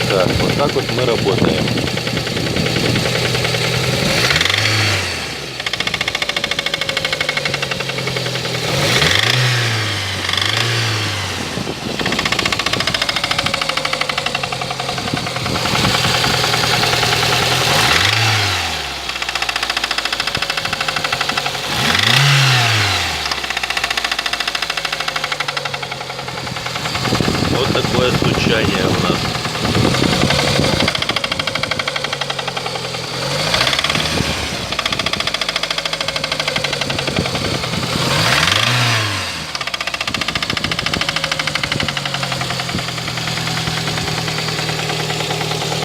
Так, вот так вот мы работаем. Вот такое стучание у нас.